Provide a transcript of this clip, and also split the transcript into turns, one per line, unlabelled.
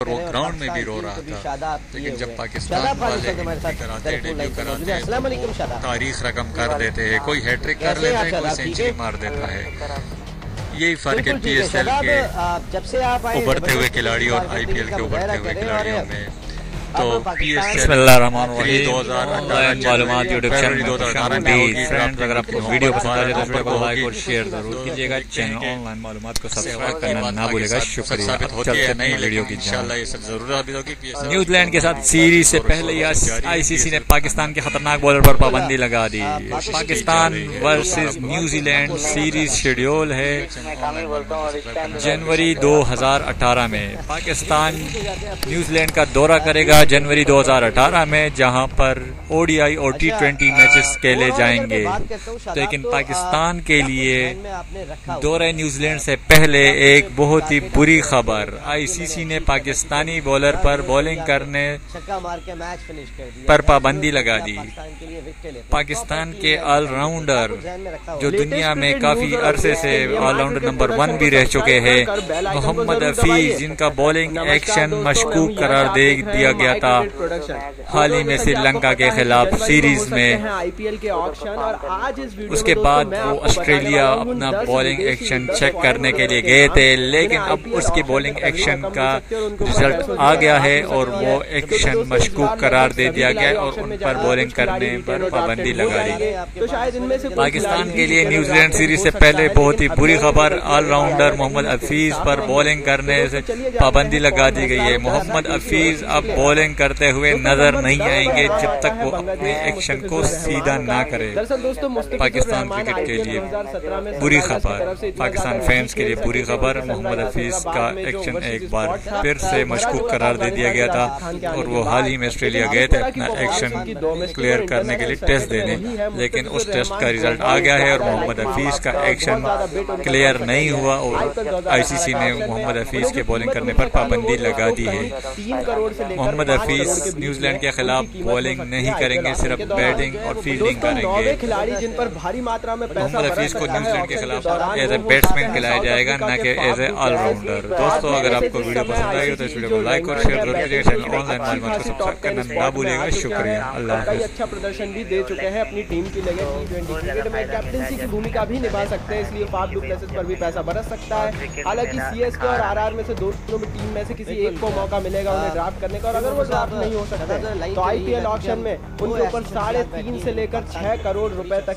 और वो ग्राउंड में भी रो रहा था। लेकिन जब पाकिस्तान वाले कराते डेब्यू कराते हैं तो तारीख रकम कर देते हैं, कोई हैट्रिक कर लेता है, कोई सेंचुरी मार देता है। यही फर्क है PSL के उभरते हुए खिलाड़ी और IPL के उभरते हुए खिलाड़ियों में। तो
मालूमात यूट्यूब चैनल फ्रेंड्स, अगर आपको वीडियो पसंद आ जाए तो लाइक और शेयर जरूर कीजिएगा। चैनल ऑनलाइन मालूमात को सब्सक्राइब करना ना भूलिएगा। शुक्रिया। वीडियो की न्यूजीलैंड के साथ सीरीज से पहले ही ICC ने पाकिस्तान के खतरनाक बॉलर पर पाबंदी लगा दी। Pakistan versus New Zealand series schedule है जनवरी 2018 में। पाकिस्तान न्यूजीलैंड का दौरा करेगा जनवरी 2018 में, जहां पर ODI और T20 मैचेस खेले जाएंगे। लेकिन पाकिस्तान के लिए दौरे न्यूजीलैंड से पहले एक बहुत ही बुरी खबर, ICC ने पाकिस्तानी बॉलर पर बॉलिंग करने पर पाबंदी लगा दी। पाकिस्तान के ऑलराउंडर जो दुनिया में काफी अरसे से ऑलराउंडर नंबर 1 भी रह चुके हैं, मोहम्मद हफीज, जिनका बॉलिंग एक्शन मशकूक करार दे दिया गया था हाल ही में श्रीलंका के खिलाफ सीरीज में। उसके बाद वो ऑस्ट्रेलिया अपना बॉलिंग एक्शन चेक करने के लिए गए थे, लेकिन अब उसकी बॉलिंग एक्शन का रिजल्ट आ गया है और वो एक्शन मशकूक करार दे दिया गया और उन पर बॉलिंग करने पर पाबंदी लगा दी। पाकिस्तान के लिए न्यूजीलैंड सीरीज से पहले बहुत ही बुरी खबर, ऑलराउंडर मोहम्मद हफीज पर बॉलिंग करने से पाबंदी लगा दी गई है। मोहम्मद हफीज अब बॉलिंग करते हुए नजर नहीं आएंगे जब तक वो अपने एक्शन को सीधा ना करे। पाकिस्तान क्रिकेट के लिए बुरी खबर, पाकिस्तान फैंस के लिए बुरी खबर, मोहम्मद हफीज का एक्शन एक बार फिर से मशकूक करार दे दिया गया था और वो हाल ही में ऑस्ट्रेलिया गए थे अपना एक्शन क्लियर करने के लिए टेस्ट देने, लेकिन उस टेस्ट का रिजल्ट आ गया है और मोहम्मद हफीज का एक्शन क्लियर नहीं हुआ और ICC ने मोहम्मद हफीज के बॉलिंग करने पर पाबंदी लगा दी है। मोहम्मद हफीज न्यूजीलैंड के खिलाफ बॉलिंग नहीं करेंगे, सिर्फ बैटिंग और फील्डिंग करेंगे।
खिलाड़ी जिन पर भारी मात्रा में
मोहम्मद हफीज को न्यूजीलैंड के खिलाफ एज ए बैट्समैन खिलाया जाएगा, न कि एज ए ऑलराउंडर। दोस्तों, अगर आपको वीडियो पसंद आई हो तो इस वीडियो को लाइक और शेयर जरूर कीजिएगा। चैनल ऑनलाइन मालूमात को सब्सक्राइब करना ना भूलिएगा। शुक्रिया। अल्लाह हाफ़िज़।
अच्छा प्रदर्शन भी दे चुके हैं अपनी टीम की लिए T20 क्रिकेट में कैप्टनसी की भूमिका भी निभा सकते हैं, इसलिए फाफ डू प्लेसेस पर भी पैसा बरस सकता है। हालांकि CSK और RR में से दोनों टीम में से किसी एक को मौका मिलेगा उन्हें ड्राफ्ट करने का, और अगर वो ड्राफ्ट नहीं हो सकते तो IPL ऑक्शन में उनके ऊपर 3.5 से लेकर 6 करोड़ रुपए तक